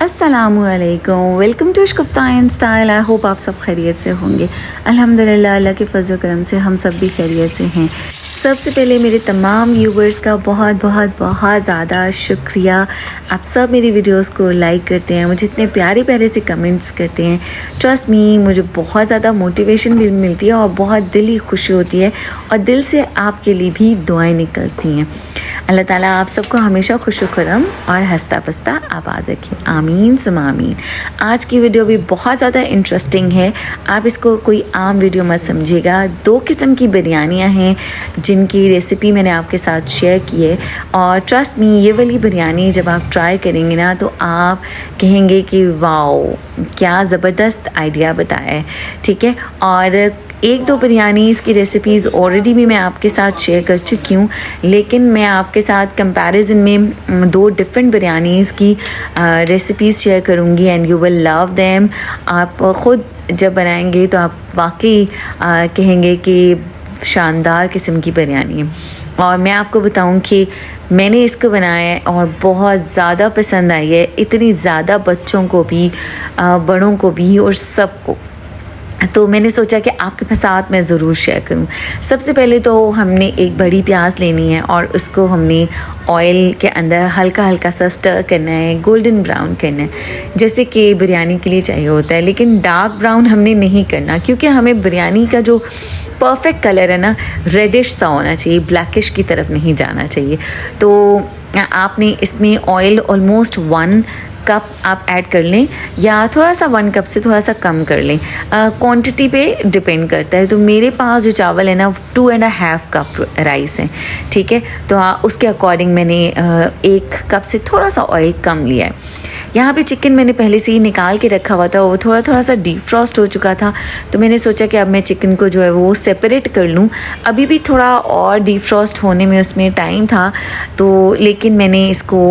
अस्सलामुअलैकुम, welcome to Ishq and style. I hope आप सब खैरियत से होंगे। अल्हम्दुलिल्लाह, अल्लाह के फज़ल करम से हम सब भी खैरियत से हैं। सबसे पहले मेरे तमाम व्यूवर्स का बहुत बहुत बहुत ज़्यादा शुक्रिया। आप सब मेरी वीडियोस को लाइक करते हैं, मुझे इतने प्यारे प्यारे से कमेंट्स करते हैं। ट्रस्ट मी, मुझे बहुत ज़्यादा मोटिवेशन भी मिलती है और बहुत दिल ही खुशी होती है और दिल से आपके लिए भी दुआएं निकलती हैं। अल्लाह ताला आप सबको हमेशा खुश खुरम और हंसता बसता आबाद रखे, आमीन सुम आमीन। आज की वीडियो भी बहुत ज़्यादा इंटरेस्टिंग है। आप इसको कोई आम वीडियो मत समझिएगा। 2 किस्म की बिरयानियाँ हैं जिनकी रेसिपी मैंने आपके साथ शेयर की है और ट्रस्ट मी, ये वाली बिरयानी जब आप ट्राई करेंगे ना तो आप कहेंगे कि वाओ, क्या ज़बरदस्त आइडिया बताया है। ठीक है, और 1-2 बिरयानीज़ की रेसिपीज़ ऑलरेडी भी मैं आपके साथ शेयर कर चुकी हूँ, लेकिन मैं आपके साथ कंपैरिजन में 2 डिफरेंट बिरयानीज़ की रेसिपीज़ शेयर करूँगी and you will love them. आप ख़ुद जब बनाएंगे तो आप वाकई कहेंगे कि शानदार किस्म की बिरयानी है। और मैं आपको बताऊं कि मैंने इसको बनाया है और बहुत ज़्यादा पसंद आई है, इतनी ज़्यादा बच्चों को भी, बड़ों को भी और सबको। तो मैंने सोचा कि आपके साथ मैं ज़रूर शेयर करूं। सबसे पहले तो हमने एक बड़ी प्याज लेनी है और उसको हमने ऑयल के अंदर हल्का हल्का सा स्टर करना है, गोल्डन ब्राउन करना है, जैसे कि बिरयानी के लिए चाहिए होता है। लेकिन डार्क ब्राउन हमने नहीं करना, क्योंकि हमें बिरयानी का जो परफेक्ट कलर है ना, रेडिश सा होना चाहिए, ब्लैकिश की तरफ नहीं जाना चाहिए। तो आपने इसमें ऑयल ऑलमोस्ट 1 कप आप ऐड कर लें या थोड़ा सा 1 कप से थोड़ा सा कम कर लें, क्वांटिटी पे डिपेंड करता है। तो मेरे पास जो चावल है ना 2.5 कप राइस है। ठीक है, तो उसके अकॉर्डिंग मैंने 1 कप से थोड़ा सा ऑयल कम लिया है। यहाँ पे चिकन मैंने पहले से ही निकाल के रखा हुआ था, वो थोड़ा सा डीप फ्रॉस्ट हो चुका था। तो मैंने सोचा कि अब मैं चिकन को जो है वो सेपरेट कर लूँ। अभी भी थोड़ा और डीप फ्रॉस्ट होने में उसमें टाइम था, तो लेकिन मैंने इसको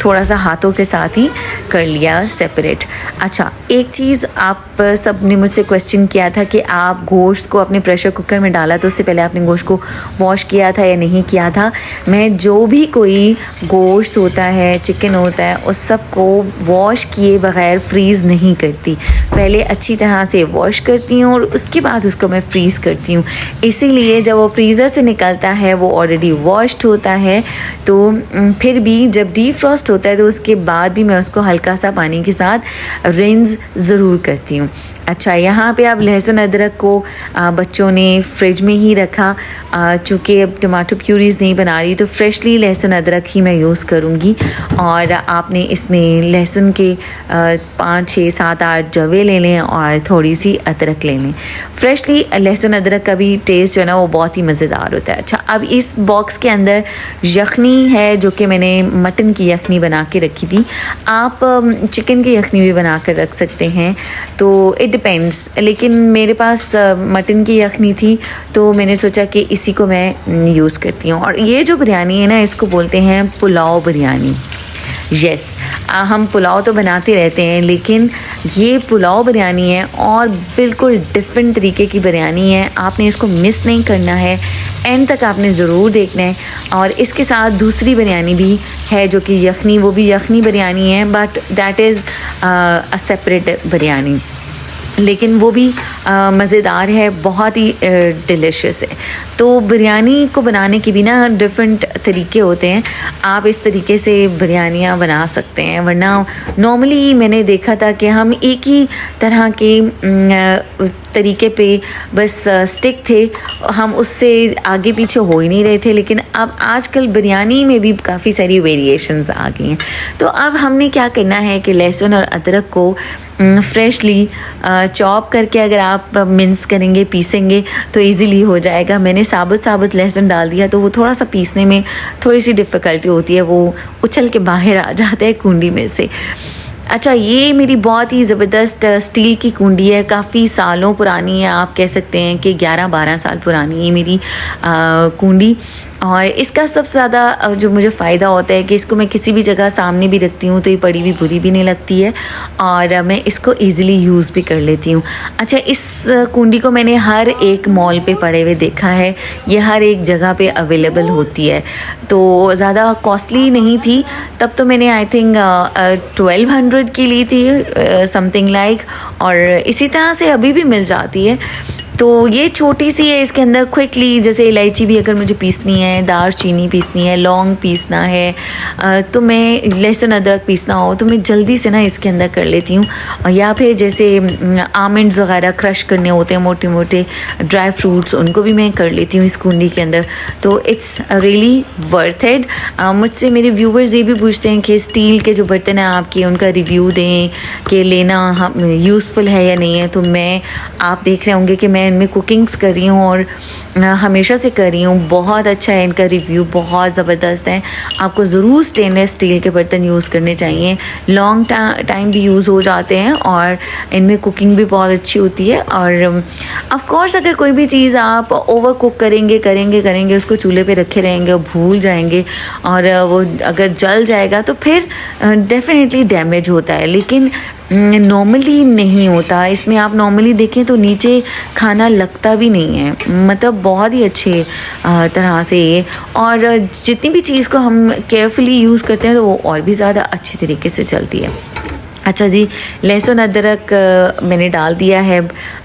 थोड़ा सा हाथों के साथ ही कर लिया सेपरेट। अच्छा, एक चीज़ आप सब ने मुझसे क्वेश्चन किया था कि आप गोश्त को अपने प्रेशर कुकर में डाला तो उससे पहले आपने गोश्त को वॉश किया था या नहीं किया था। मैं जो भी कोई गोश्त होता है, चिकन होता है, उस सब को वॉश किए बगैर फ्रीज़ नहीं करती। पहले अच्छी तरह से वॉश करती हूँ और उसके बाद उसको मैं फ्रीज़ करती हूँ। इसीलिए जब वो फ्रीज़र से निकलता है वो ऑलरेडी वॉश्ड होता है। तो फिर भी जब डीप फ्रॉस्ट होता है तो उसके बाद भी मैं उसको हल्का सा पानी के साथ रिंस ज़रूर करती हूँ। अच्छा, यहाँ पे अब लहसुन अदरक को बच्चों ने फ्रिज में ही रखा, चूँकि अब टमाटो प्यूरीज़ नहीं बना रही तो फ्रेशली लहसुन अदरक ही मैं यूज़ करूँगी। और आपने इसमें लहसुन के 5, 6, 7, 8 जवे ले लें और थोड़ी सी अदरक ले लें। फ्रेशली लहसुन अदरक का भी टेस्ट जो है ना वो बहुत ही मज़ेदार होता है। अच्छा, अब इस बॉक्स के अंदर यखनी है, जो कि मैंने मटन की यखनी बना के रखी थी। आप चिकन की यखनी भी बना कर रख सकते हैं, तो इट डिपेंड्स। लेकिन मेरे पास मटन की यखनी थी तो मैंने सोचा कि इसी को मैं यूज़ करती हूँ। और ये जो बिरयानी है ना, इसको बोलते हैं पुलाव बिरयानी। यस, हम पुलाव तो बनाते रहते हैं, लेकिन ये पुलाव बिरयानी है और बिल्कुल डिफरेंट तरीके की बिरयानी है। आपने इसको मिस नहीं करना है, एंड तक आपने ज़रूर देखना है। और इसके साथ दूसरी बिरयानी भी है जो कि यखनी, वो भी यखनी बिरयानी है, but that is a separate biryani, लेकिन वो भी मज़ेदार है, बहुत ही डिलिशियस है। तो बिरयानी को बनाने के भी ना डिफरेंट तरीके होते हैं। आप इस तरीके से बिरयानियाँ बना सकते हैं, वरना नॉर्मली मैंने देखा था कि हम एक ही तरह के तरीके पे बस स्टिक थे, हम उससे आगे पीछे हो ही नहीं रहे थे। लेकिन अब आजकल बिरयानी में भी काफ़ी सारी वेरिएशंस आ गई हैं। तो अब हमने क्या करना है कि लहसुन और अदरक को फ्रेशली चॉप करके अगर आप मिन्स करेंगे, पीसेंगे तो इजीली हो जाएगा। मैंने साबुत लहसुन डाल दिया तो वो थोड़ा सा पीसने में थोड़ी सी डिफ़िकल्टी होती है, वो उछल के बाहर आ जाता है कुंडी में से। अच्छा, ये मेरी बहुत ही ज़बरदस्त स्टील की कुंडी है, काफ़ी सालों पुरानी है। आप कह सकते हैं कि 11-12 साल पुरानी है मेरी कुंडी। और इसका सबसे ज़्यादा जो मुझे फ़ायदा होता है कि इसको मैं किसी भी जगह सामने भी रखती हूँ तो ये पड़ी हुई बुरी भी नहीं लगती है और मैं इसको ईज़िली यूज़ भी कर लेती हूँ। अच्छा, इस कुंडी को मैंने हर एक मॉल पे पड़े हुए देखा है, ये हर एक जगह पे अवेलेबल होती है, तो ज़्यादा कॉस्टली नहीं थी। तब तो मैंने आई थिंक 1200 की ली थी समथिंग लाइक, और इसी तरह से अभी भी मिल जाती है। तो ये छोटी सी है, इसके अंदर क्विकली जैसे इलायची भी अगर मुझे पीसनी है, दालचीनी पीसनी है, लौंग पीसना है, तो मैं लहसुन अदरक पीसना हो तो मैं जल्दी से ना इसके अंदर कर लेती हूँ। या फिर जैसे आमंड्स वगैरह क्रश करने होते हैं, मोटे मोटे ड्राई फ्रूट्स, उनको भी मैं कर लेती हूँ इस कुंडी के अंदर। तो इट्स रियली वर्थ इट। मुझसे मेरे व्यूवर्स ये भी पूछते हैं कि स्टील के जो बर्तन हैं आपके, उनका रिव्यू दें कि लेना यूज़फुल है या नहीं है। तो मैं, आप देख रहे होंगे कि मैं इनमें कुकिंग्स कर रही हूँ और हमेशा से कर रही हूँ। बहुत अच्छा है इनका रिव्यू, बहुत ज़बरदस्त है। आपको ज़रूर स्टेनलेस स्टील के बर्तन यूज़ करने चाहिए, लॉन्ग टाइम भी यूज़ हो जाते हैं और इनमें कुकिंग भी बहुत अच्छी होती है। और ऑफ कोर्स अगर कोई भी चीज़ आप ओवर कुक करेंगे, उसको चूल्हे पे रखे रहेंगे और भूल जाएंगे और वो अगर जल जाएगा तो फिर डेफिनेटली डैमेज होता है, लेकिन नॉर्मली नहीं होता। इसमें आप नॉर्मली देखें तो नीचे खाना लगता भी नहीं है, मतलब बहुत ही अच्छे तरह से ये। और जितनी भी चीज़ को हम केयरफुली यूज़ करते हैं तो वो और भी ज़्यादा अच्छी तरीके से चलती है। अच्छा जी, लहसुन अदरक मैंने डाल दिया है।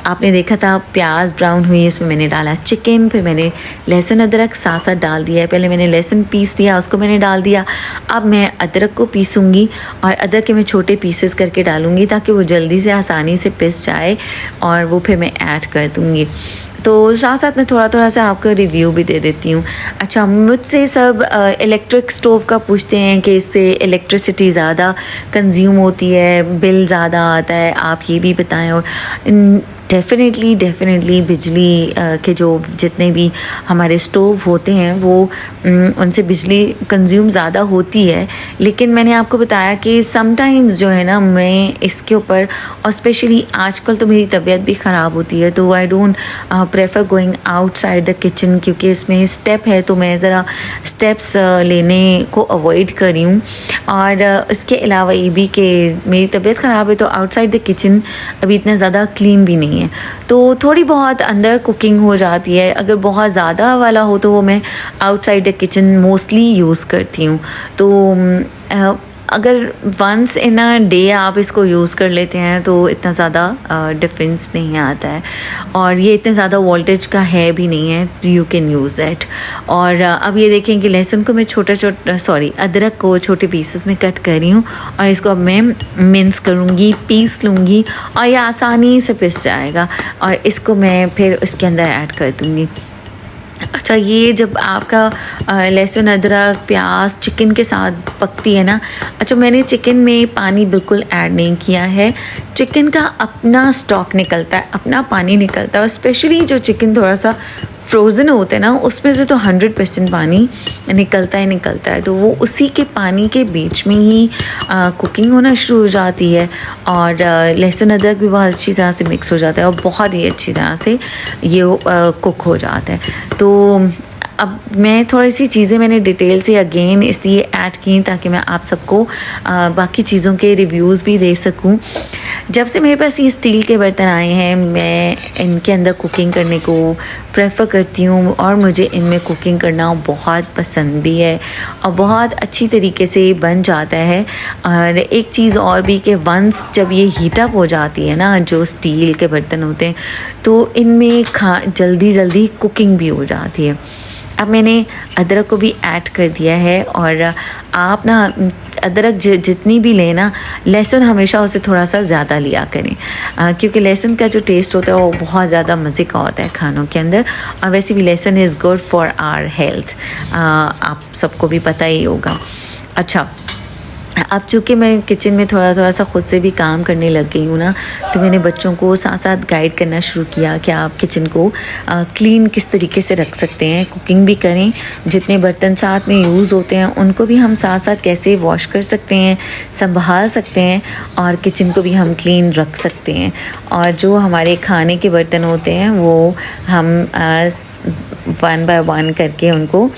आपने देखा था प्याज ब्राउन हुई, इसमें मैंने डाला चिकन, फिर मैंने लहसुन अदरक साथ साथ डाल दिया है। पहले मैंने लहसुन पीस दिया, उसको मैंने डाल दिया। अब मैं अदरक को पीसूँगी और अदरक के मैं छोटे पीसेस करके डालूँगी ताकि वो जल्दी से आसानी से पिस जाए और वो फिर मैं ऐड कर दूँगी। तो साथ साथ मैं थोड़ा थोड़ा सा आपको रिव्यू भी दे देती हूँ। अच्छा, मुझसे सब इलेक्ट्रिक स्टोव का पूछते हैं कि इससे इलेक्ट्रिसिटी ज़्यादा कंज्यूम होती है, बिल ज़्यादा आता है, आप ये भी बताएं। और डेफिनेटली बिजली के जो जितने भी हमारे स्टोव होते हैं वो उनसे बिजली कंज्यूम ज़्यादा होती है, लेकिन मैंने आपको बताया कि समटाइम्स जो है ना, मैं इसके ऊपर, और स्पेशली आजकल तो मेरी तबीयत भी ख़राब होती है तो I don't prefer going outside the kitchen, क्योंकि इसमें स्टेप है तो मैं ज़रा स्टेप्स लेने को अवॉइड कर रही हूँ। और इसके अलावा ये भी कि मेरी तबीयत ख़राब है तो आउटसाइड द किचन अभी इतना ज़्यादा क्लीन भी नहीं है, तो थोड़ी बहुत अंदर कुकिंग हो जाती है। अगर बहुत ज़्यादा वाला हो तो वो मैं outside the kitchen mostly use करती हूँ। तो अगर वंस इन अ डे आप इसको यूज़ कर लेते हैं तो इतना ज़्यादा डिफरेंस नहीं आता है, और ये इतने ज़्यादा वोल्टेज का है भी नहीं है, यू कैन यूज़ इट। और अब ये देखें कि लहसुन को मैं अदरक को छोटे पीसेस में कट कर रही हूँ और इसको अब मैं मिन्स करूँगी, पीस लूँगी और ये आसानी से पिस जाएगा और इसको मैं फिर इसके अंदर ऐड कर दूँगी। अच्छा, ये जब आपका लहसुन अदरक प्याज चिकन के साथ पकती है ना, अच्छा मैंने चिकन में पानी बिल्कुल ऐड नहीं किया है। चिकन का अपना स्टॉक निकलता है, अपना पानी निकलता है, और स्पेशली जो चिकन थोड़ा सा फ्रोज़न होते हैं ना, उसमें से तो 100% पानी निकलता है, तो वो उसी के पानी के बीच में ही कुकिंग होना शुरू हो जाती है और लहसुन अदरक भी बहुत अच्छी तरह से मिक्स हो जाता है और बहुत ही अच्छी तरह से ये कुक हो जाता है। तो अब मैं थोड़ी सी चीज़ें मैंने डिटेल से अगेन इसलिए ऐड की ताकि मैं आप सबको बाकी चीज़ों के रिव्यूज़ भी दे सकूं। जब से मेरे पास ये स्टील के बर्तन आए हैं, मैं इनके अंदर कुकिंग करने को प्रेफर करती हूँ और मुझे इनमें कुकिंग करना बहुत पसंद भी है और बहुत अच्छी तरीके से बन जाता है। और एक चीज़ और भी कि वंस जब ये हीट अप हो जाती है ना, जो स्टील के बर्तन होते हैं, तो इनमें जल्दी कुकिंग भी हो जाती है। अब मैंने अदरक को भी ऐड कर दिया है और आप ना अदरक जितनी भी लें ना, लहसुन हमेशा उसे थोड़ा सा ज़्यादा लिया करें, क्योंकि लहसुन का जो टेस्ट होता है वो बहुत ज़्यादा मज़े का होता है खानों के अंदर। और वैसे भी lahsun is good for our health, आप सबको भी पता ही होगा। अच्छा, अब चूँकि मैं किचन में थोड़ा सा ख़ुद से भी काम करने लग गई हूँ ना, तो मैंने बच्चों को साथ साथ गाइड करना शुरू किया कि आप किचन को क्लीन किस तरीके से रख सकते हैं, कुकिंग भी करें, जितने बर्तन साथ में यूज़ होते हैं उनको भी हम साथ साथ कैसे वॉश कर सकते हैं, संभाल सकते हैं, और किचन को भी हम क्लीन रख सकते हैं। और जो हमारे खाने के बर्तन होते हैं वो हम 1 बाय 1 करके उनको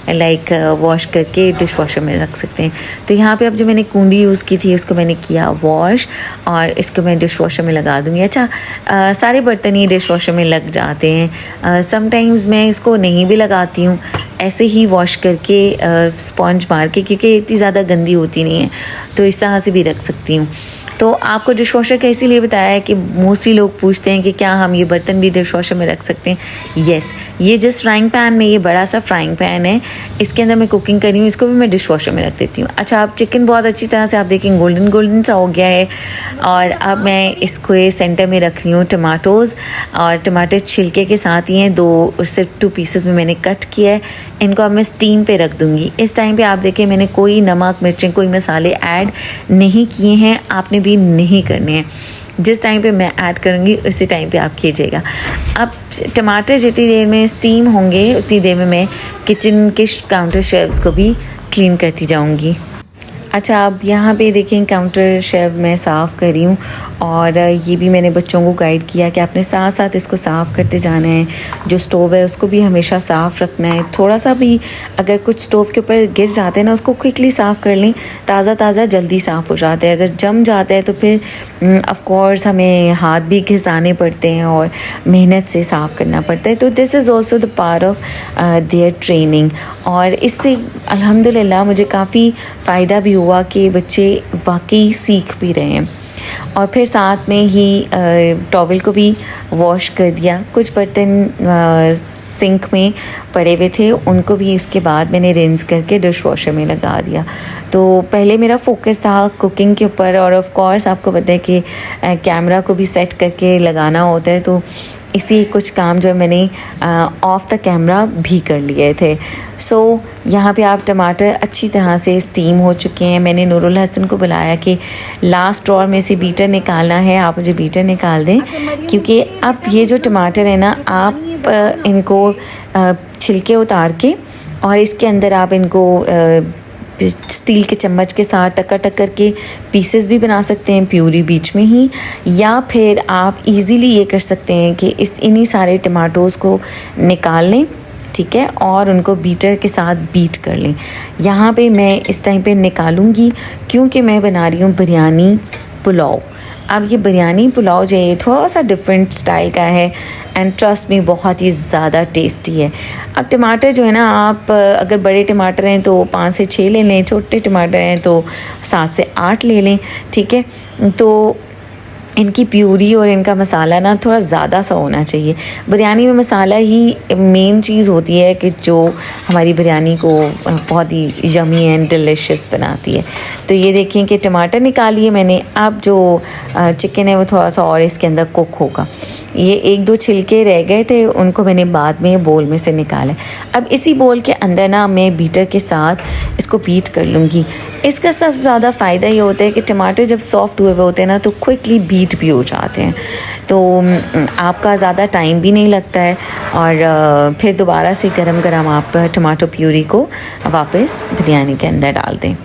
लाइक वॉश करके डिश वॉशर में रख सकते हैं। तो यहाँ पे अब जो मैंने कूंडी यूज़ की थी उसको मैंने किया वॉश और इसको मैं डिश वॉशर में लगा दूँगी। अच्छा सारे बर्तन ही डिश वॉशर में लग जाते हैं। समटाइम्स मैं इसको नहीं भी लगाती हूँ, ऐसे ही वॉश करके स्पॉन्ज मार के, क्योंकि इतनी ज़्यादा गंदी होती नहीं है, तो इस तरह से भी रख सकती हूँ। तो आपको डिश वॉशर का इसीलिए बताया है कि मोस्टली लोग पूछते हैं कि क्या हम ये बर्तन भी डिश वॉशर में रख सकते हैं। येस, ये जिस फ्राइंग पैन में, ये बड़ा सा फ्राइंग पैन है, इसके अंदर मैं कुकिंग कर रही हूँ, इसको भी मैं डिश वॉशर में रख देती हूँ। अच्छा, अब चिकन बहुत अच्छी तरह से आप देखें गोल्डन गोल्डन सा हो गया है और अब मैं इसको सेंटर में रख रही हूँ टमाटोज़, और टमाटर छिलके के साथ ही हैं, दो सिर्फ 2 पीसेस में मैंने कट किया है। इनको अब मैं स्टीम पे रख दूँगी। इस टाइम पे आप देखें मैंने कोई नमक मिर्चें कोई मसाले ऐड नहीं किए हैं, आपने भी नहीं करने हैं। जिस टाइम पे मैं ऐड करूँगी उसी टाइम पे आप कीजिएगा। अब टमाटर जितनी देर में स्टीम होंगे उतनी देर में मैं किचन के काउंटर शेल्व्स को भी क्लीन करती जाऊँगी। अच्छा, अब यहाँ पे देखें काउंटर शेल्फ मैं साफ़ कर रही हूँ, और ये भी मैंने बच्चों को गाइड किया कि आपने साथ साथ इसको साफ़ करते जाना है। जो स्टोव है उसको भी हमेशा साफ़ रखना है। थोड़ा सा भी अगर कुछ स्टोव के ऊपर गिर जाते हैं ना, उसको क्विकली साफ़ कर लें, ताज़ा ताज़ा जल्दी साफ़ हो जाता है। अगर जम जाता है तो फिर ऑफ कोर्स हमें हाथ भी घिसाने पड़ते हैं और मेहनत से साफ़ करना पड़ता है। तो this is also the part of their training, और इससे अल्हम्दुलिल्लाह मुझे काफ़ी फ़ायदा भी हुआ कि बच्चे वाकई सीख भी रहे हैं। और फिर साथ में ही टॉवल को भी वॉश कर दिया। कुछ बर्तन सिंक में पड़े हुए थे, उनको भी इसके बाद मैंने रिंस करके डिश वॉशर में लगा दिया। तो पहले मेरा फोकस था कुकिंग के ऊपर, और ऑफ कोर्स आपको पता है कि कैमरा को भी सेट करके लगाना होता है, तो इसी कुछ काम जो है मैंने ऑफ द कैमरा भी कर लिए थे। सो यहाँ पे आप टमाटर अच्छी तरह से स्टीम हो चुके हैं। मैंने नूरुल हसन को बुलाया कि लास्ट ड्रॉर में से बीटर निकालना है, आप मुझे बीटर निकाल दें, क्योंकि अब ये जो टमाटर है ना, आप इनको छिलके उतार के और इसके अंदर आप इनको स्टील के चम्मच के साथ टक करके पीसेस भी बना सकते हैं प्यूरी बीच में ही, या फिर आप इजीली ये कर सकते हैं कि इन्हीं सारे टमाटोज़ को निकाल लें, ठीक है, और उनको बीटर के साथ बीट कर लें। यहाँ पे मैं इस टाइम पे निकालूंगी क्योंकि मैं बना रही हूँ बिरयानी पुलाव। अब ये बिरयानी पुलाव जो है थोड़ा सा डिफरेंट स्टाइल का है, एंड ट्रस्ट में बहुत ही ज़्यादा टेस्टी है। अब टमाटर जो है ना, आप अगर बड़े टमाटर हैं तो 5 से 6 ले लें, छोटे टमाटर हैं तो 7 से 8 ले लें, ठीक है। तो इनकी प्यूरी और इनका मसाला ना थोड़ा ज़्यादा सा होना चाहिए। बिरयानी में मसाला ही मेन चीज़ होती है कि जो हमारी बिरयानी को बहुत ही यमी एंड डिलिशियस बनाती है। तो ये देखिए कि टमाटर निकालिए मैंने। अब जो चिकन है वो थोड़ा सा और इसके अंदर कुक होगा। ये 1-2 छिलके रह गए थे, उनको मैंने बाद में बोल में से निकाला। अब इसी बोल के अंदर ना मैं बीटर के साथ इसको बीट कर लूँगी। इसका सबसे ज़्यादा फ़ायदा ये होता है कि टमाटर जब सॉफ्ट हुए होते हैं ना तो क्विकली बीट भी हो जाते हैं, तो आपका ज़्यादा टाइम भी नहीं लगता है, और फिर दोबारा से गरम आप टमाटो प्यूरी को वापस बिरयानी के अंदर डाल दें।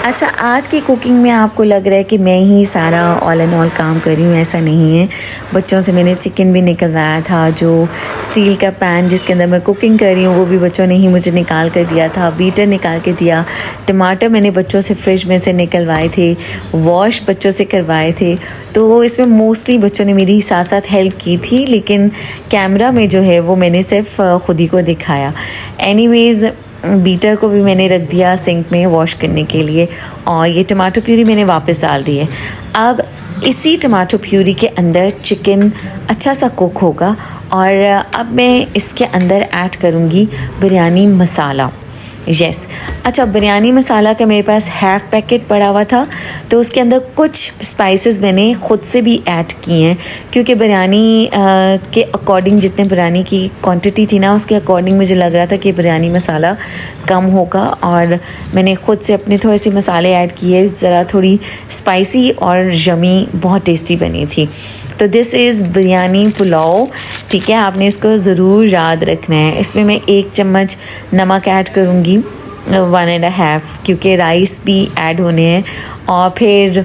अच्छा, आज की कुकिंग में आपको लग रहा है कि मैं ही सारा ऑल एंड ऑल काम कर रही हूँ, ऐसा नहीं है। बच्चों से मैंने चिकन भी निकलवाया था, जो स्टील का पैन जिसके अंदर मैं कुकिंग कर रही हूँ वो भी बच्चों ने ही मुझे निकाल कर दिया था, बीटर निकाल के दिया, टमाटर मैंने बच्चों से फ्रिज में से निकलवाए थे, वॉश बच्चों से करवाए थे। तो इसमें मोस्टली बच्चों ने मेरी साथ साथ हेल्प की थी, लेकिन कैमरा में जो है वो मैंने सिर्फ ख़ुद ही को दिखाया। एनीवेज़, बीटर को भी मैंने रख दिया सिंक में वॉश करने के लिए, और ये टमाटो प्यूरी मैंने वापस डाल दी है। अब इसी टमाटो प्यूरी के अंदर चिकन अच्छा सा कुक होगा, और अब मैं इसके अंदर ऐड करूँगी बिरयानी मसाला। यस, अच्छा, बिरयानी मसाला का मेरे पास हाफ़ पैकेट पड़ा हुआ था, तो उसके अंदर कुछ स्पाइसेस मैंने ख़ुद से भी ऐड किए हैं, क्योंकि बिरयानी के अकॉर्डिंग जितने बिरयानी की क्वांटिटी थी ना, उसके अकॉर्डिंग मुझे लग रहा था कि बिरयानी मसाला कम होगा, और मैंने ख़ुद से अपने थोड़े से मसाले ऐड किए, ज़रा थोड़ी स्पाइसी और यमी, बहुत टेस्टी बनी थी। तो दिस इज़ बिरयानी पुलाव, ठीक है, आपने इसको ज़रूर याद रखना है। इसमें मैं 1 चम्मच नमक ऐड करूँगी, 1.5, क्योंकि राइस भी ऐड होने हैं, और फिर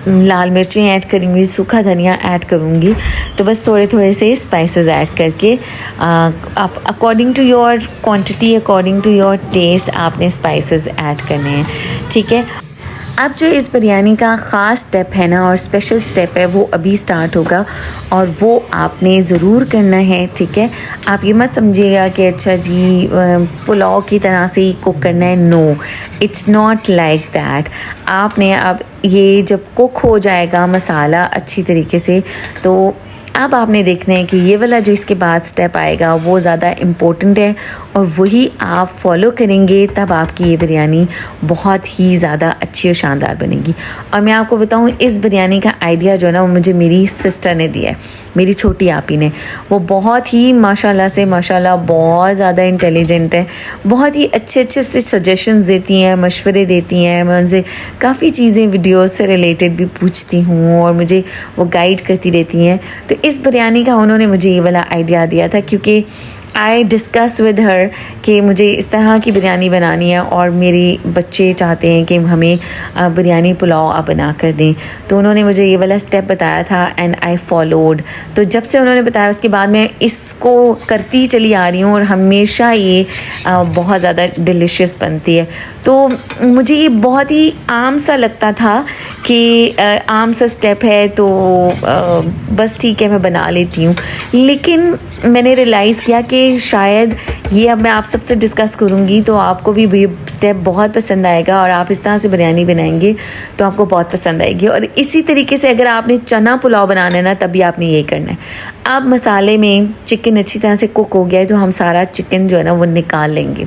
लाल मिर्चें ऐड करूँगी, सूखा धनिया ऐड करूँगी। तो बस थोड़े थोड़े से स्पाइसेस ऐड करके आप according to your quantity, according to your taste आपने स्पाइसेस ऐड करने हैं, ठीक है। अब जो इस बिरयानी का ख़ास स्टेप है ना, और स्पेशल स्टेप है, वो अभी स्टार्ट होगा और वो आपने ज़रूर करना है, ठीक है। आप ये मत समझिएगा कि अच्छा जी पुलाव की तरह से ही कुक करना है, no, it's not like that. आपने अब ये जब कुक हो जाएगा मसाला अच्छी तरीके से, तो अब आपने देखना है कि ये वाला जो इसके बाद स्टेप आएगा वो ज़्यादा इम्पोर्टेंट है और वही आप फॉलो करेंगे, तब आपकी ये बिरयानी बहुत ही ज़्यादा अच्छी और शानदार बनेगी। और मैं आपको बताऊँ, इस बिरयानी का आइडिया जो है ना, वो मुझे मेरी सिस्टर ने दिया है, मेरी छोटी आपी ने। वो बहुत ही माशाल्लाह से माशाल्लाह बहुत ज़्यादा इंटेलिजेंट है, बहुत ही अच्छे अच्छे से सजेशंस देती हैं, मशवरे देती हैं। मैं उनसे काफ़ी चीज़ें वीडियोस से रिलेटेड भी पूछती हूँ और मुझे वो गाइड करती रहती हैं। तो इस बिरयानी का उन्होंने मुझे ये वाला आइडिया दिया था, क्योंकि आई डिस्कस विद हर कि मुझे इस तरह की बिरयानी बनानी है और मेरे बच्चे चाहते हैं कि हमें बिरयानी पुलाव आप बना कर दें। तो उन्होंने मुझे ये वाला स्टेप बताया था एंड आई फॉलोड। तो जब से उन्होंने बताया उसके बाद मैं इसको करती चली आ रही हूँ और हमेशा ये बहुत ज़्यादा डिलीशियस बनती है। तो मुझे ये बहुत ही आम सा लगता था कि आम सा स्टेप है, तो बस ठीक है मैं बना लेती हूँ। लेकिन मैंने रियलाइज़ किया कि शायद ये अब मैं आप सबसे डिस्कस करूँगी तो आपको भी ये स्टेप बहुत पसंद आएगा और आप इस तरह से बिरयानी बनाएंगे तो आपको बहुत पसंद आएगी। और इसी तरीके से अगर आपने चना पुलाव बनाना है ना, तभी आपने ये करना है। अब मसाले में चिकन अच्छी तरह से कुक हो गया है, तो हम सारा चिकन जो है ना वो निकाल लेंगे।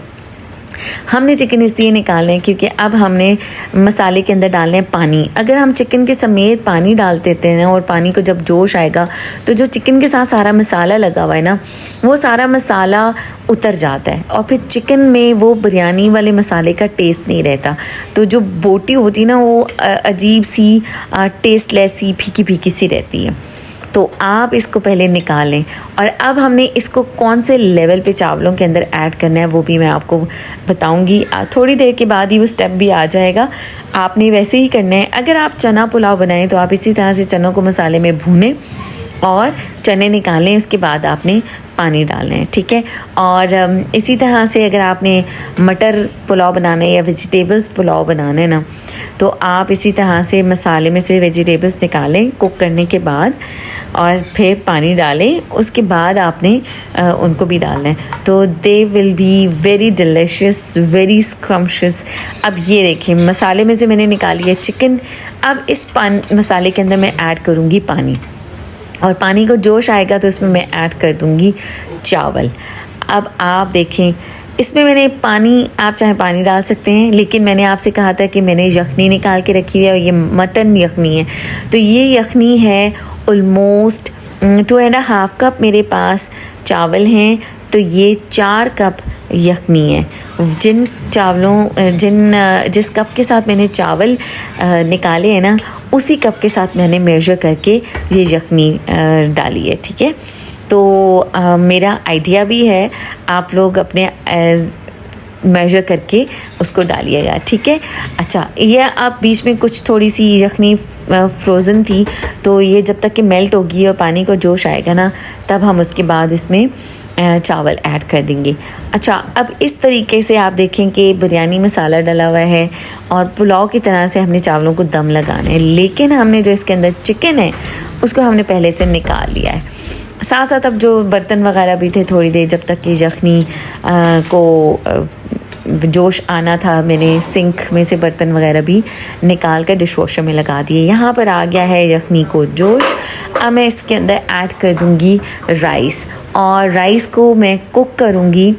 हमने चिकन इसलिए निकालना है क्योंकि अब हमने मसाले के अंदर डालना है पानी। अगर हम चिकन के समेत पानी डाल देते हैं और पानी को जब जोश आएगा, तो जो चिकन के साथ सारा मसाला लगा हुआ है ना, वो सारा मसाला उतर जाता है और फिर चिकन में वो बिरयानी वाले मसाले का टेस्ट नहीं रहता। तो जो बोटी होती है ना, वो अजीब सी टेस्टलेस सी फीकी फीकी सी रहती है। तो आप इसको पहले निकाल लें। और अब हमने इसको कौन से लेवल पे चावलों के अंदर ऐड करना है वो भी मैं आपको बताऊंगी। थोड़ी देर के बाद ही वो स्टेप भी आ जाएगा। आपने वैसे ही करना है। अगर आप चना पुलाव बनाएं तो आप इसी तरह से चनों को मसाले में भूनें और चने निकालें, उसके बाद आपने पानी डालना है, ठीक है। और इसी तरह से अगर आपने मटर पुलाव बनाना है या वेजिटेबल्स पुलाव बनाना है ना, तो आप इसी तरह से मसाले में से वेजिटेबल्स निकालें कुक करने के बाद और फिर पानी डालें, उसके बाद आपने उनको भी डालना है। तो they will be very delicious, very scrumptious. अब ये देखिए, मसाले में से मैंने निकाली है चिकन। अब इस मसाले के अंदर मैं ऐड करूँगी पानी, और पानी को जोश आएगा तो इसमें मैं ऐड कर दूँगी चावल। अब आप देखें, इसमें मैंने पानी, आप चाहे पानी डाल सकते हैं, लेकिन मैंने आपसे कहा था कि मैंने यखनी निकाल के रखी हुई है और ये मटन यखनी है। तो ये यखनी है ऑलमोस्ट 2.5 कप मेरे पास चावल हैं। तो ये 4 कप यखनी है। जिस कप के साथ मैंने चावल निकाले हैं ना, उसी कप के साथ मैंने मेजर करके ये यखनी डाली है, ठीक है। तो मेरा आइडिया भी है, आप लोग अपने मेजर करके उसको डालिएगा, ठीक है। अच्छा, ये आप बीच में कुछ थोड़ी सी यखनी फ्रोज़न थी, तो ये जब तक कि मेल्ट होगी और पानी को जोश आएगा ना, तब हम उसके बाद इसमें चावल ऐड कर देंगे। अच्छा, अब इस तरीके से आप देखें कि बिरयानी मसाला डला हुआ है और पुलाव की तरह से हमने चावलों को दम लगाना है, लेकिन हमने जो इसके अंदर चिकन है उसको हमने पहले से निकाल लिया है। साथ साथ अब जो बर्तन वगैरह भी थे, थोड़ी देर जब तक कि यखनी को जोश आना था, मैंने सिंक में से बर्तन वगैरह भी निकाल कर डिश वॉशर में लगा दिए। यहाँ पर आ गया है यखनी को जोश। अब मैं इसके अंदर ऐड कर दूँगी राइस, और राइस को मैं कुक करूँगी,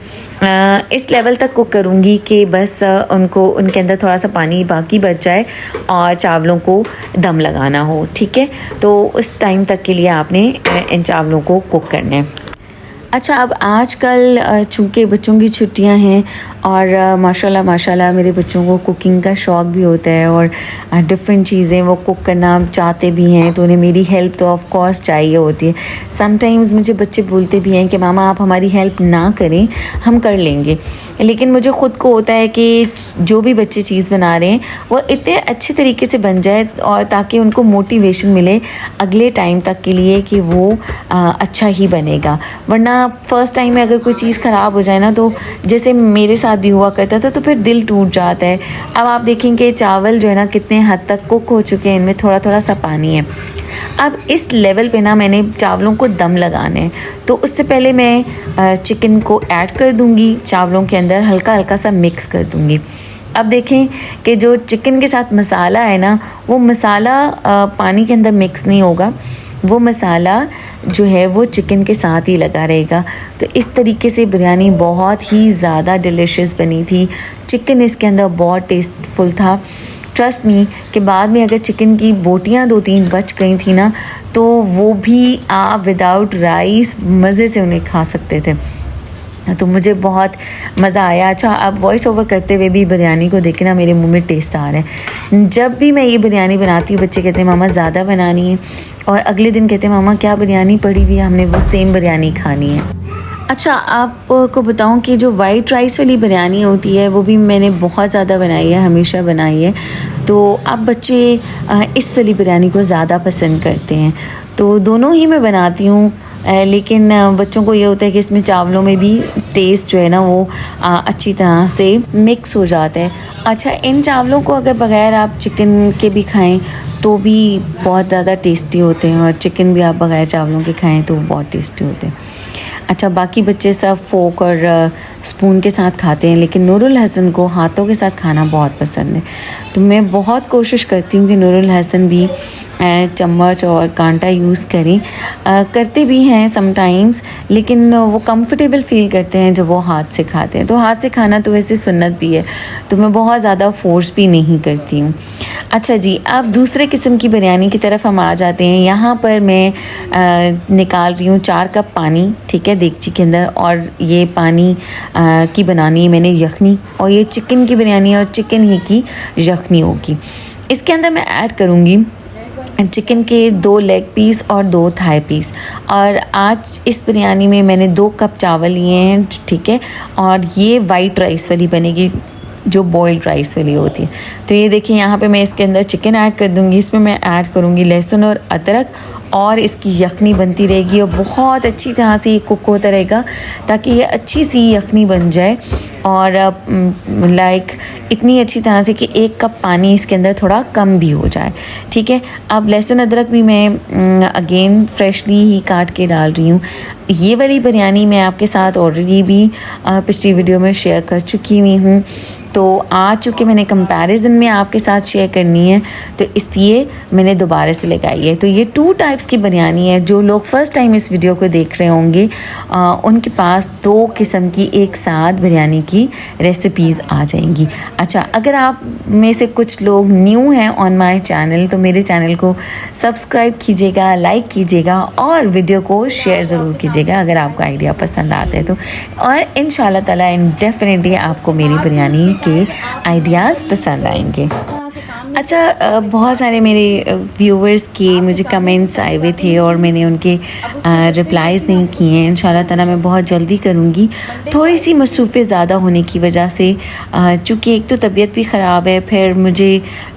इस लेवल तक कुक करूँगी कि बस उनके अंदर थोड़ा सा पानी बाकी बच जाए और चावलों को दम लगाना हो, ठीक है। तो उस टाइम तक के लिए आपने इन चावलों को कुक करना है। अच्छा, अब आजकल चूँकि बच्चों की छुट्टियां हैं और माशाल्लाह माशाल्लाह मेरे बच्चों को कुकिंग का शौक़ भी होता है और डिफ़रेंट चीज़ें वो कुक करना चाहते भी हैं, तो उन्हें मेरी हेल्प तो ऑफ़ कोर्स चाहिए होती है। समटाइम्स मुझे बच्चे बोलते भी हैं कि मामा आप हमारी हेल्प ना करें, हम कर लेंगे। लेकिन मुझे ख़ुद को होता है कि जो भी बच्चे चीज़ बना रहे हैं वो इतने अच्छे तरीके से बन जाए और ताकि उनको मोटिवेशन मिले अगले टाइम तक के लिए कि वो अच्छा ही बनेगा। वरना फ़र्स्ट टाइम में अगर कोई चीज़ ख़राब हो जाए ना, तो जैसे मेरे साथ भी हुआ करता था, तो फिर दिल टूट जाता है। अब आप देखेंगे चावल जो है ना कितने हद तक कुक हो चुके हैं, इनमें थोड़ा थोड़ा सा पानी है। अब इस लेवल पे ना मैंने चावलों को दम लगाना है, तो उससे पहले मैं चिकन को ऐड कर दूंगी चावलों के अंदर, हल्का हल्का सा मिक्स कर दूंगी। अब देखें कि जो चिकन के साथ मसाला है ना, वो मसाला पानी के अंदर मिक्स नहीं होगा, वो मसाला जो है वो चिकन के साथ ही लगा रहेगा। तो इस तरीके से बिरयानी बहुत ही ज़्यादा डिलीशियस बनी थी। चिकन इसके अंदर बहुत टेस्टफुल था। ट्रस्ट मी कि बाद में अगर चिकन की बोटियाँ 2-3 बच गई थी ना, तो वो भी आप विदाउट राइस मज़े से उन्हें खा सकते थे। तो मुझे बहुत मज़ा आया। अच्छा, अब वॉइस ओवर करते हुए भी बिरयानी को देख के ना मेरे मुंह में टेस्ट आ रहा है। जब भी मैं ये बिरयानी बनाती हूँ बच्चे कहते हैं मामा ज़्यादा बनानी है, और अगले दिन कहते हैं मामा क्या बिरयानी पड़ी हुई है, हमने वो सेम बिरयानी खानी है। अच्छा, आपको बताऊं कि जो वाइट राइस वाली बिरयानी होती है वो भी मैंने बहुत ज़्यादा बनाई है, हमेशा बनाई है। तो अब बच्चे इस वाली बिरयानी को ज़्यादा पसंद करते हैं, तो दोनों ही मैं बनाती हूँ। लेकिन बच्चों को ये होता है कि इसमें चावलों में भी टेस्ट जो है ना वो अच्छी तरह से मिक्स हो जाता है। अच्छा, इन चावलों को अगर बग़ैर आप चिकन के भी खाएं तो भी बहुत ज़्यादा टेस्टी होते हैं, और चिकन भी आप बग़ैर चावलों के खाएं तो बहुत टेस्टी होते हैं। अच्छा, बाकी बच्चे सब फोक और स्पून के साथ खाते हैं, लेकिन नूरुल हसन को हाथों के साथ खाना बहुत पसंद है। तो मैं बहुत कोशिश करती हूँ कि नूरुल हसन भी चम्मच और कांटा यूज़ करें। करते भी हैं समटाइम्स, लेकिन वो कंफर्टेबल फ़ील करते हैं जब वो हाथ से खाते हैं। तो हाथ से खाना तो वैसे सुन्नत भी है, तो मैं बहुत ज़्यादा फ़ोर्स भी नहीं करती हूँ। अच्छा जी, अब दूसरे किस्म की बिरयानी की तरफ हम आ जाते हैं। यहाँ पर मैं निकाल रही हूँ 4 कप पानी, ठीक है, देगची के अंदर, और ये पानी की बनानी है मैंने यखनी, और ये चिकन की बिरयानी और चिकन ही की यखनी होगी। इसके अंदर मैं ऐड करूँगी चिकन के 2 लेग पीस और 2 थाई पीस। और आज इस बिरयानी में मैंने 2 कप चावल लिए हैं, ठीक है, और ये वाइट राइस वाली बनेगी जो बॉइल्ड राइस वाली होती है। तो ये देखिए यहाँ पे मैं इसके अंदर चिकन ऐड कर दूँगी, इसमें मैं ऐड करूँगी लहसुन और अदरक, और इसकी यखनी बनती रहेगी और बहुत अच्छी तरह से ये कुक होता रहेगा ताकि ये अच्छी सी यखनी बन जाए, और लाइक इतनी अच्छी तरह से कि 1 कप पानी इसके अंदर थोड़ा कम भी हो जाए, ठीक है। अब लहसुन अदरक भी मैं अगेन फ्रेशली ही काट के डाल रही हूँ। ये वाली बिरयानी मैं आपके साथ ऑलरेडी भी पिछली वीडियो में शेयर कर चुकी हुई हूँ, तो आज चूँकि मैंने कंपैरिजन में आपके साथ शेयर करनी है तो इसलिए मैंने दोबारा से लगाई है। तो ये 2 टाइप्स की बिरयानी है। जो लोग फ़र्स्ट टाइम इस वीडियो को देख रहे होंगे उनके पास 2 किस्म की एक साथ बिरयानी की रेसिपीज़ आ जाएंगी। अच्छा, अगर आप में से कुछ लोग न्यू हैं ऑन माय चैनल तो मेरे चैनल को सब्सक्राइब कीजिएगा, लाइक कीजिएगा और वीडियो को शेयर ज़रूर कीजिएगा अगर आपको आइडिया पसंद आता है तो। और इंशाल्लाह ताला डेफिनेटली आपको मेरी बिरयानी के आइडियाज़ पसंद आएंगे। अच्छा, बहुत सारे मेरे व्यूवर्स के मुझे कमेंट्स आए हुए थे और मैंने उनके रिप्लाइज़ नहीं किए हैं। इंशाल्लाह ताला मैं बहुत जल्दी करूँगी। थोड़ी सी मसरूफ़ें ज़्यादा होने की वजह से, चूँकि एक तो तबीयत भी ख़राब है, फिर मुझे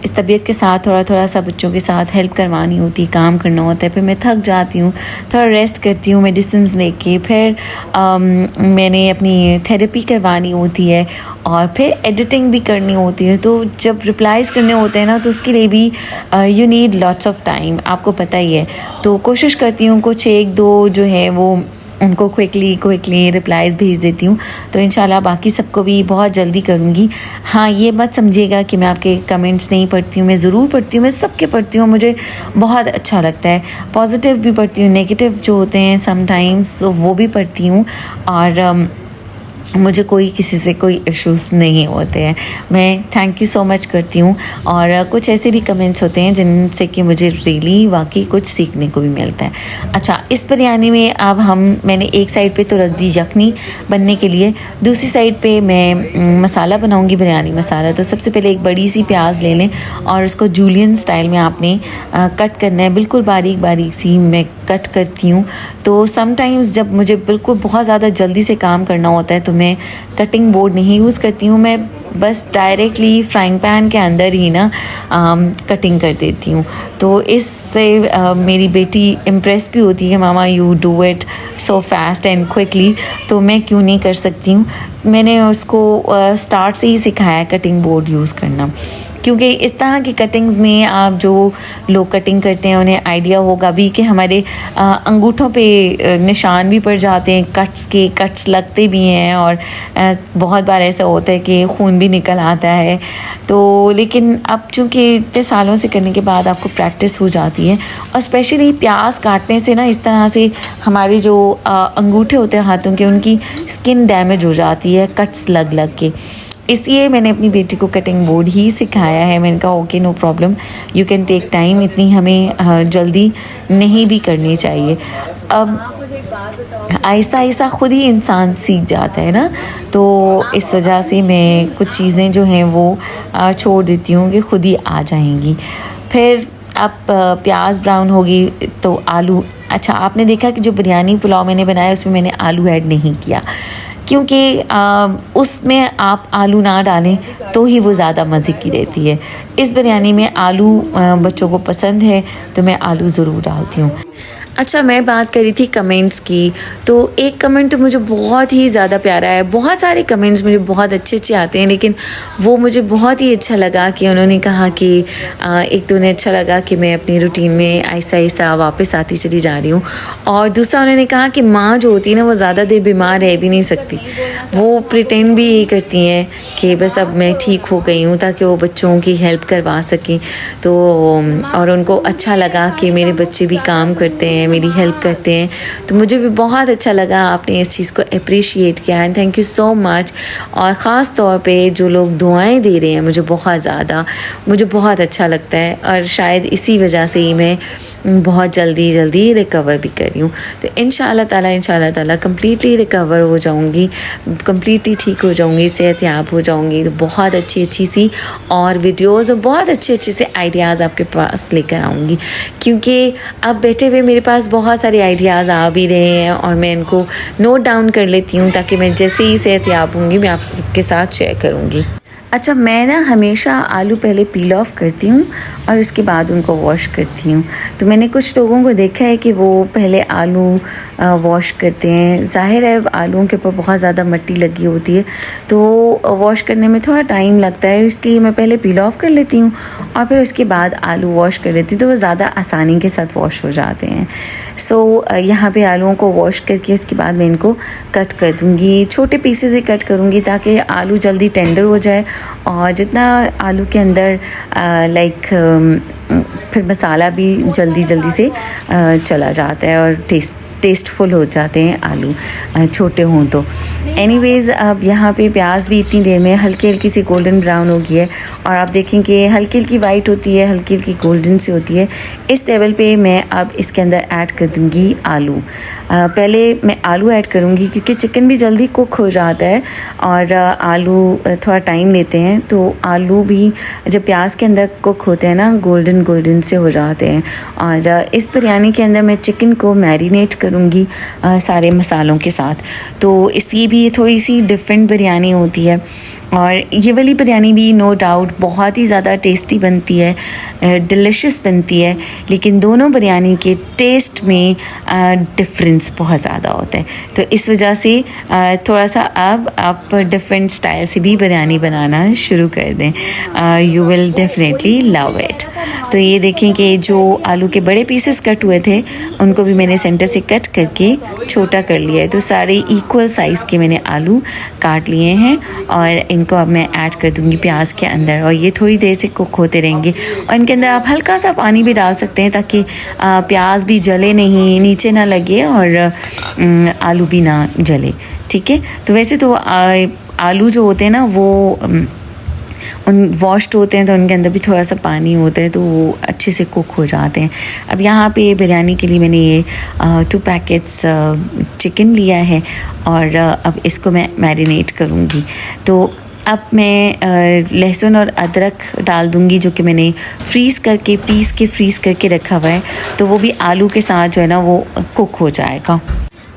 इस तबीयत के साथ थोड़ा थोड़ा सा बच्चों के साथ हेल्प करवानी होती, काम करना होता है, फिर मैं थक जाती हूँ, थोड़ा रेस्ट करती हूँ मेडिसिन लेके, फिर मैंने अपनी थेरेपी करवानी होती है और फिर एडिटिंग भी करनी होती है। तो जब रिप्लाइज़ करने होते हैं ना तो उसके लिए भी you need lots of time, आपको पता ही है। तो कोशिश करती हूँ कुछ 1-2 जो है वो उनको क्विकली रिप्लाइज़ भेज देती हूँ। तो इंशाल्लाह बाकी सबको भी बहुत जल्दी करूँगी। हाँ, ये मत समझिएगा कि मैं आपके कमेंट्स नहीं पढ़ती हूँ, मैं ज़रूर पढ़ती हूँ, मैं सबके पढ़ती हूँ, मुझे बहुत अच्छा लगता है। पॉजिटिव भी पढ़ती हूँ, नेगेटिव जो होते हैं समटाइम्स वो भी पढ़ती हूँ। और मुझे कोई किसी से कोई इश्यूज़ नहीं होते हैं। मैं थैंक यू सो मच करती हूँ। और कुछ ऐसे भी कमेंट्स होते हैं जिनसे कि मुझे रियली वाकई कुछ सीखने को भी मिलता है। अच्छा, इस बिरयानी में अब मैंने एक साइड पे तो रख दी यखनी बनने के लिए, दूसरी साइड पे मैं मसाला बनाऊँगी, बिरयानी मसाला। तो सबसे पहले एक बड़ी सी प्याज ले लें और उसको जूलियन स्टाइल में आपने कट करना है, बिल्कुल बारीक बारीक सी मैं कट करती हूँ। तो समटाइम्स जब मुझे बिल्कुल बहुत ज़्यादा जल्दी से काम करना होता है तो मैं कटिंग बोर्ड नहीं यूज़ करती हूँ, मैं बस डायरेक्टली फ्राइंग पैन के अंदर ही ना कटिंग कर देती हूँ। तो इससे मेरी बेटी इम्प्रेस भी होती है, मामा you do it so fast and quickly. तो मैं क्यों नहीं कर सकती हूँ। मैंने उसको स्टार्ट से ही सिखाया कटिंग बोर्ड यूज़ करना, क्योंकि इस तरह की कटिंग्स में आप जो लोग कटिंग करते हैं उन्हें आइडिया होगा भी कि हमारे अंगूठों पे निशान भी पड़ जाते हैं, कट्स लगते भी हैं, और बहुत बार ऐसा होता है कि खून भी निकल आता है। तो लेकिन अब चूँकि इतने सालों से करने के बाद आपको प्रैक्टिस हो जाती है, और स्पेशली प्याज काटने से ना इस तरह से हमारे जो अंगूठे होते हैं हाथों के, उनकी स्किन डैमेज हो जाती है कट्स लग लग के। इसलिए मैंने अपनी बेटी को कटिंग बोर्ड ही सिखाया है। मैंने कहा okay no problem, you can take time, इतनी हमें जल्दी नहीं भी करनी चाहिए। अब आहिस्ता आहिस्ता ख़ुद ही इंसान सीख जाता है ना, तो इस वजह से मैं कुछ चीज़ें जो हैं वो छोड़ देती हूँ कि ख़ुद ही आ जाएंगी। फिर अब प्याज ब्राउन होगी तो आलू। अच्छा, आपने देखा कि जो बिरयानी पुलाव मैंने बनाया उसमें मैंने आलू ऐड नहीं किया, क्योंकि उसमें आप आलू ना डालें तो ही वो ज़्यादा मज़े की रहती है। इस बिरयानी में आलू बच्चों को पसंद है तो मैं आलू ज़रूर डालती हूँ। अच्छा, मैं बात कर रही थी कमेंट्स की, तो एक कमेंट तो मुझे बहुत ही ज़्यादा प्यारा है। बहुत सारे कमेंट्स मुझे बहुत अच्छे अच्छे आते हैं, लेकिन वो मुझे बहुत ही अच्छा लगा कि उन्होंने कहा कि एक तो उन्हें अच्छा लगा कि मैं अपनी रूटीन में आहिस्ता आहिस्ता वापस आती चली जा रही हूँ, और दूसरा उन्होंने कहा कि माँ जो होती है ना वो ज़्यादा देर बीमार रह भी नहीं सकती, वो प्रिटेंड भी यही करती हैं कि बस अब मैं ठीक हो गई हूँ ताकि वो बच्चों की हेल्प करवा सकें। तो और उनको अच्छा लगा कि मेरे बच्चे भी काम करते हैं, मेरी हेल्प करते हैं, तो मुझे भी बहुत अच्छा लगा। आपने इस चीज़ को अप्रिशिएट किया and thank you so much. और ख़ास तौर पे जो लोग दुआएं दे रहे हैं मुझे बहुत अच्छा लगता है, और शायद इसी वजह से ही मैं बहुत जल्दी रिकवर भी कर रही हूँ। तो इंशाल्लाह ताला कम्प्लीटली रिकवर हो जाऊँगी, कम्प्लीटली ठीक हो जाऊँगी, सेहतयाब हो जाऊँगी। तो बहुत अच्छी सी और वीडियोज़ और बहुत अच्छे से आइडियाज़ आपके पास लेकर आऊँगी, क्योंकि अब बैठे हुए मेरे पास बहुत सारे आइडियाज़ आ भी रहे हैं और मैं इनको नोट डाउन कर लेती हूँ ताकि मैं जैसे ही सेहतयाब होंगी मैं आप सबके साथ शेयर करूँगी। अच्छा, मैं ना हमेशा आलू पहले पील ऑफ करती हूँ और उसके बाद उनको वॉश करती हूँ। तो मैंने कुछ लोगों को देखा है कि वो पहले आलू वॉश करते हैं। ज़ाहिर है आलूओं के ऊपर बहुत ज़्यादा मिट्टी लगी होती है, तो वॉश करने में थोड़ा टाइम लगता है, इसलिए मैं पहले पील ऑफ कर लेती हूँ और फिर उसके बाद आलू वॉश कर लेती हूँ, तो वो ज़्यादा आसानी के साथ वॉश हो जाते हैं। सो यहाँ पे आलूओं को वॉश करके इसके बाद मैं इनको कट कर दूँगी, छोटे पीसेस ही कट करूँगी ताकि आलू जल्दी टेंडर हो जाए, और जितना आलू के अंदर फिर मसाला भी जल्दी से चला जाता है और टेस्टफुल हो जाते हैं आलू छोटे हों तो। एनीवेज़, अब यहाँ पे प्याज भी इतनी देर में हल्की सी गोल्डन ब्राउन हो गई है, और आप देखेंगे हल्की वाइट होती है, हल्की गोल्डन सी होती है। इस लेवल पे मैं अब इसके अंदर ऐड कर दूँगी आलू। पहले मैं आलू ऐड करूँगी क्योंकि चिकन भी जल्दी कुक हो जाता है और आलू थोड़ा टाइम लेते हैं, तो आलू भी जब प्याज के अंदर कुक होते हैं ना गोल्डन से हो जाते हैं। और इस बिरयानी के अंदर मैं चिकन को मैरिनेट करूँगी सारे मसालों के साथ, तो इसलिए भी थोड़ी सी डिफरेंट बिरयानी होती है। और ये वाली बिरयानी भी नो डाउट बहुत ही ज़्यादा टेस्टी बनती है, डिलिशियस बनती है, लेकिन दोनों बिरयानी के टेस्ट में डिफरेंस बहुत ज़्यादा होता है। तो इस वजह से थोड़ा सा अब आप डिफरेंट स्टाइल से भी बिरयानी बनाना शुरू कर दें, you will definitely love it. तो ये देखें कि जो आलू के बड़े पीसेस कट हुए थे उनको भी मैंने सेंटर से कट करके छोटा कर लिया है, तो सारे इक्वल साइज़ के मैंने आलू काट लिए हैं और इनको अब मैं ऐड कर दूंगी प्याज के अंदर, और ये थोड़ी देर से कुक होते रहेंगे। और इनके अंदर आप हल्का सा पानी भी डाल सकते हैं ताकि प्याज भी जले नहीं, नीचे ना लगे और आलू भी ना जले। ठीक है। तो वैसे तो आलू जो होते हैं ना वो उन वॉश्ड होते हैं तो उनके अंदर भी थोड़ा सा पानी होता है तो वो अच्छे से कुक हो जाते हैं। अब यहाँ पे बिरयानी के लिए मैंने ये 2 पैकेट्स चिकन लिया है और अब इसको मैं मैरिनेट करूँगी। तो अब मैं लहसुन और अदरक डाल दूँगी जो कि मैंने पीस के फ्रीज़ करके रखा हुआ है, तो वो भी आलू के साथ जो है ना वो कुक हो जाएगा।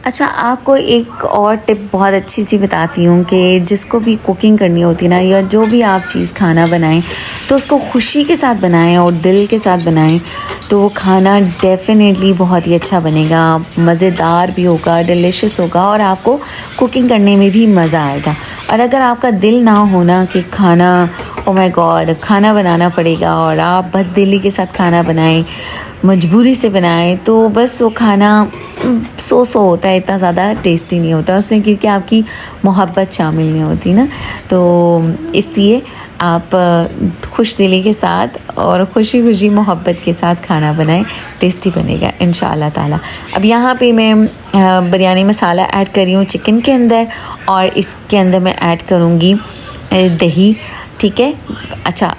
अच्छा, आपको एक और टिप बहुत अच्छी सी बताती हूँ कि जिसको भी कुकिंग करनी होती है ना या जो भी आप चीज़ खाना बनाएं तो उसको खुशी के साथ बनाएं और दिल के साथ बनाएं, तो वो खाना डेफ़िनेटली बहुत ही अच्छा बनेगा, मज़ेदार भी होगा, डिलीशियस होगा और आपको कुकिंग करने में भी मज़ा आएगा। और अगर आपका दिल ना होना कि खाना, ओ माय गॉड, खाना बनाना पड़ेगा और आप बददिली के साथ खाना बनाएं, मजबूरी से बनाएं, तो बस वो खाना सो होता है, इतना ज़्यादा टेस्टी नहीं होता उसमें, क्योंकि आपकी मोहब्बत शामिल नहीं होती ना। तो इसलिए आप खुश दिली के साथ और खुशी खुशी मोहब्बत के साथ खाना बनाएं, टेस्टी बनेगा इंशाअल्लाह ताला। अब यहाँ पे मैं बिरयानी मसाला ऐड कर रही हूँ चिकन के अंदर और इसके अंदर मैं ऐड करूँगी दही, ठीक है। अच्छा,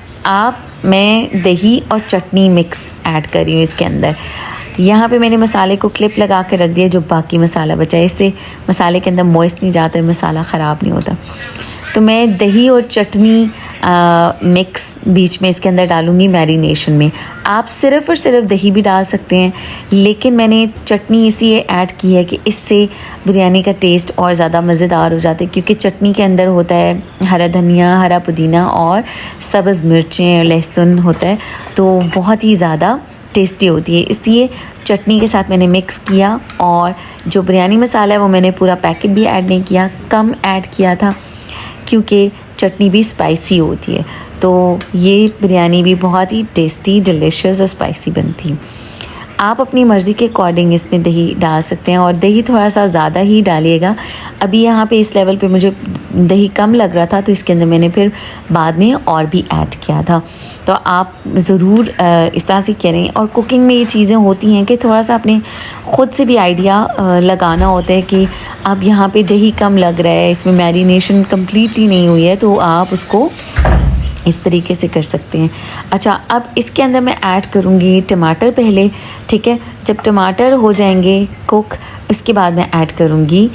मैं दही और चटनी मिक्स ऐड कर रही हूँ इसके अंदर। यहाँ पे मैंने मसाले को क्लिप लगा के रख दिया, जो बाकी मसाला बचा है, इससे मसाले के अंदर मॉइस्ट नहीं जाता, मसाला ख़राब नहीं होता। तो मैं दही और चटनी मिक्स बीच में इसके अंदर डालूँगी मैरिनेशन में। आप सिर्फ़ और सिर्फ दही भी डाल सकते हैं, लेकिन मैंने चटनी इसलिए ऐड की है कि इससे बिरयानी का टेस्ट और ज़्यादा मज़ेदार हो जाता है, क्योंकि चटनी के अंदर होता है हरा धनिया, हरा पुदीना और सब्ज़ मिर्चें, लहसुन होता है, तो बहुत ही ज़्यादा टेस्टी होती है। इसलिए चटनी के साथ मैंने मिक्स किया और जो बिरयानी मसाला है वो मैंने पूरा पैकेट भी ऐड नहीं किया, कम ऐड किया था, क्योंकि चटनी भी स्पाइसी होती है, तो ये बिरयानी भी बहुत ही टेस्टी, डिलीशियस और स्पाइसी बनती है। आप अपनी मर्ज़ी के अकॉर्डिंग इसमें दही डाल सकते हैं और दही थोड़ा सा ज़्यादा ही डालिएगा। अभी यहाँ पे इस लेवल पे मुझे दही कम लग रहा था, तो इसके अंदर मैंने फिर बाद में और भी ऐड किया था। तो आप ज़रूर इस तरह से करें। और कुकिंग में ये चीज़ें होती हैं कि थोड़ा सा अपने ख़ुद से भी आइडिया लगाना होता है कि अब यहाँ पे दही कम लग रहा है, इसमें मैरिनेशन कम्प्लीटली नहीं हुई है, तो आप उसको इस तरीके से कर सकते हैं। अच्छा, अब इसके अंदर मैं ऐड करूँगी टमाटर पहले, ठीक है। जब टमाटर हो जाएंगे कुक, इसके बाद मैं ऐड करूँगी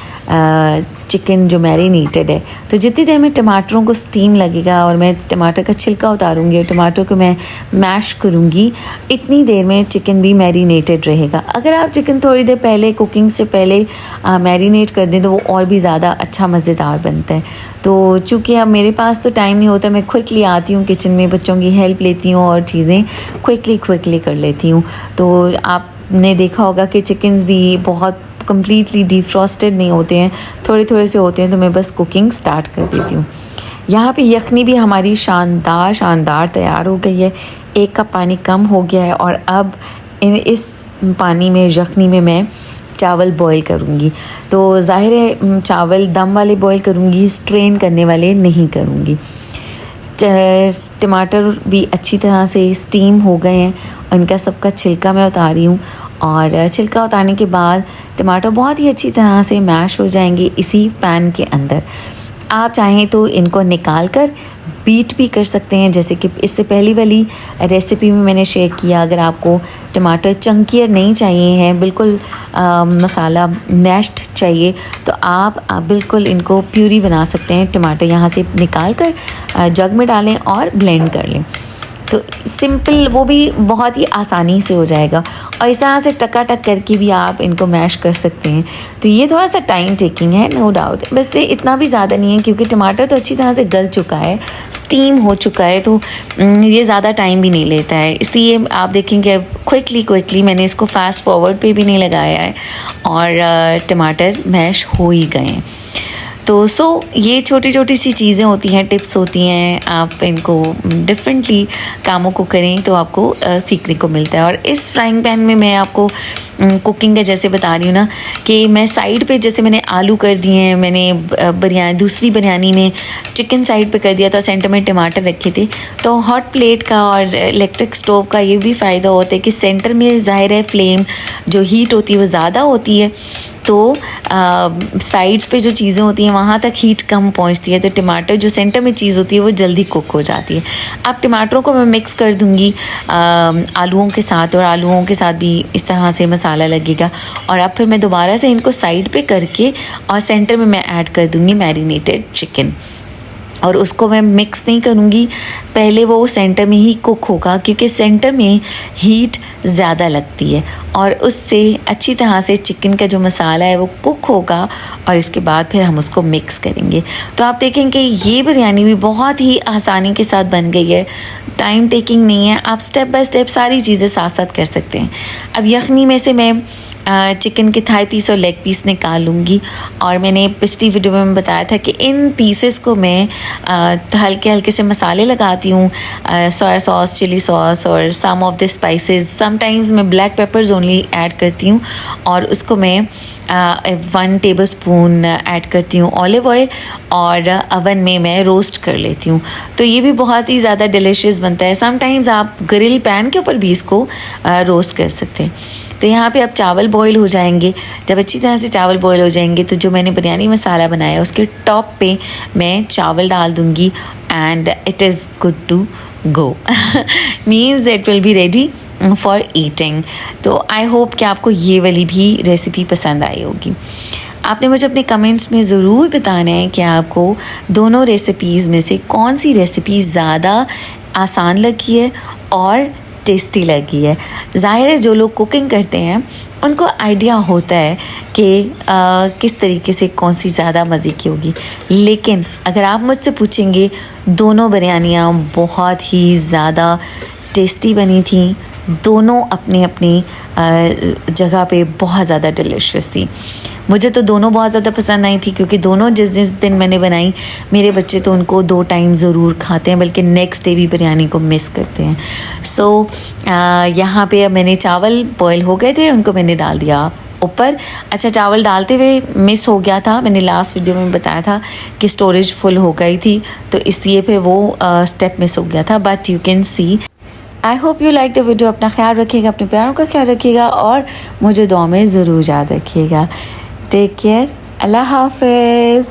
चिकन जो मैरिनेटेड है। तो जितनी देर में टमाटरों को स्टीम लगेगा और मैं टमाटर का छिलका उतारूँगी और टमाटर को मैं मैश करूँगी, इतनी देर में चिकन भी मैरिनेटेड रहेगा। अगर आप चिकन थोड़ी देर पहले, कुकिंग से पहले मैरिनेट कर दें तो वो और भी ज़्यादा अच्छा मज़ेदार बनता है। तो चूँकि अब मेरे पास तो टाइम नहीं होता, मैं क्विकली आती हूँ किचन में, बच्चों की हेल्प लेती हूँ और चीज़ें क्विकली कर लेती हूँ। तो आपने देखा होगा कि चिकन्स भी बहुत कम्प्लीटली डिफ्रॉस्टेड नहीं होते हैं, थोड़े से होते हैं, तो मैं बस कुकिंग स्टार्ट कर देती हूँ। यहाँ पे यखनी भी हमारी शानदार तैयार हो गई है। 1 कप पानी कम हो गया है और अब इस पानी में, यखनी में मैं चावल बॉईल करूँगी। तो ज़ाहिर है चावल दम वाले बॉईल करूँगी, स्ट्रेन करने वाले नहीं करूँगी। टमाटर भी अच्छी तरह से स्टीम हो गए हैं, उनका सबका छिलका मैं उतार रही हूँ और छिलका उतारने के बाद टमाटर बहुत ही अच्छी तरह से मैश हो जाएंगे इसी पैन के अंदर। आप चाहें तो इनको निकाल कर बीट भी कर सकते हैं, जैसे कि इससे पहली वाली रेसिपी में मैंने शेयर किया। अगर आपको टमाटर चंकियर नहीं चाहिए हैं, बिल्कुल मसाला मैश्ड चाहिए, तो आप बिल्कुल इनको प्यूरी बना सकते हैं। टमाटर यहाँ से निकाल कर जग में डालें और ब्लेंड कर लें, तो सिंपल, वो भी बहुत ही आसानी से हो जाएगा। और इस तरह से टकाटक करके भी आप इनको मैश कर सकते हैं। तो ये थोड़ा सा टाइम टेकिंग है, नो डाउट, बस ये इतना भी ज़्यादा नहीं है, क्योंकि टमाटर तो अच्छी तरह से गल चुका है, स्टीम हो चुका है, तो ये ज़्यादा टाइम भी नहीं लेता है। इसलिए आप देखेंगे क्विकली मैंने इसको फास्ट फॉरवर्ड पे भी नहीं लगाया है और टमाटर मैश हो ही गए हैं। तो ये छोटी सी चीज़ें होती हैं, टिप्स होती हैं, आप इनको डिफरेंटली कामों को करें तो आपको सीखने को मिलता है। और इस फ्राइंग पैन में मैं आपको कुकिंग का जैसे बता रही हूँ ना कि मैं साइड पे जैसे मैंने आलू कर दिए हैं, मैंने बिरयानी दूसरी बिरयानी में चिकन साइड पे कर दिया था, सेंटर में टमाटर रखे थे। तो हॉट प्लेट का और इलेक्ट्रिक स्टोव का ये भी फ़ायदा होता है कि सेंटर में ज़ाहिर है फ्लेम जो हीट होती है वो ज़्यादा होती है, तो साइड्स पे जो चीज़ें होती हैं वहाँ तक हीट कम पहुँचती है, तो टमाटर जो सेंटर में चीज़ होती है वो जल्दी कुक हो जाती है। अब टमाटरों को मैं मिक्स कर दूँगी आलूओं के साथ, और आलूओं के साथ भी इस तरह से मसाला लगेगा। और अब फिर मैं दोबारा से इनको साइड पे करके और सेंटर में मैं ऐड कर दूँगी मैरिनेटेड चिकन, और उसको मैं मिक्स नहीं करूँगी, पहले वो सेंटर में ही कुक होगा क्योंकि सेंटर में हीट ज़्यादा लगती है और उससे अच्छी तरह से चिकन का जो मसाला है वो कुक होगा, और इसके बाद फिर हम उसको मिक्स करेंगे। तो आप देखेंगे ये बिरयानी भी बहुत ही आसानी के साथ बन गई है, टाइम टेकिंग नहीं है, आप स्टेप बाय स्टेप सारी चीज़ें साथ साथ कर सकते हैं। अब यखनी में से मैं चिकन के थाई पीस और लेग पीस निकाल लूँगी, और मैंने पिछली वीडियो में बताया था कि इन पीसेस को मैं हल्के हल्के से मसाले लगाती हूँ, सोया सॉस, चिली सॉस और सम ऑफ द स्पाइसेस, समटाइम्स मैं ब्लैक पेपर्स ओनली ऐड करती हूँ, और उसको मैं 1 टेबल स्पून ऐड करती हूँ ऑलिव ऑयल, और अवन में मैं रोस्ट कर लेती हूँ। तो ये भी बहुत ही ज़्यादा डिलीशियस बनता है। समटाइम्स आप ग्रिल पैन के ऊपर भी इसको रोस्ट कर सकते हैं। तो यहाँ पे अब चावल बॉईल हो जाएंगे। जब अच्छी तरह से चावल बॉईल हो जाएंगे तो जो मैंने बिरयानी मसाला बनाया उसके टॉप पे मैं चावल डाल दूँगी, and it is good to go means it will be ready for eating. तो आई होप कि आपको ये वाली भी रेसिपी पसंद आई होगी। आपने मुझे अपने कमेंट्स में ज़रूर बताना है कि आपको दोनों रेसिपीज़ में से कौन सी रेसिपी ज़्यादा आसान लगी है और टेस्टी लगी है। ज़ाहिर है जो लोग कुकिंग करते हैं उनको आइडिया होता है कि किस तरीके से कौन सी ज़्यादा मज़े की होगी, लेकिन अगर आप मुझसे पूछेंगे, दोनों बिरयानियाँ बहुत ही ज़्यादा टेस्टी बनी थी, दोनों अपनी अपनी जगह पे बहुत ज़्यादा डिलीशियस थी। मुझे तो दोनों बहुत ज़्यादा पसंद आई थी क्योंकि दोनों जिस दिन मैंने बनाई, मेरे बच्चे तो उनको 2 टाइम ज़रूर खाते हैं, बल्कि नेक्स्ट डे भी बिरयानी को मिस करते हैं। सो यहाँ पे अब मैंने चावल बॉयल हो गए थे, उनको मैंने डाल दिया ऊपर। अच्छा, चावल डालते हुए मिस हो गया था, मैंने लास्ट वीडियो में बताया था कि स्टोरेज फुल हो गई थी, तो इसलिए फिर वो स्टेप मिस हो गया था। But you can see, I hope you like the video. अपना ख्याल रखिएगा, अपने प्यारों का ख्याल रखिएगा, और मुझे दुआ में ज़रूर याद रखिएगा। टेक केयर, अल्लाह हाफिज़।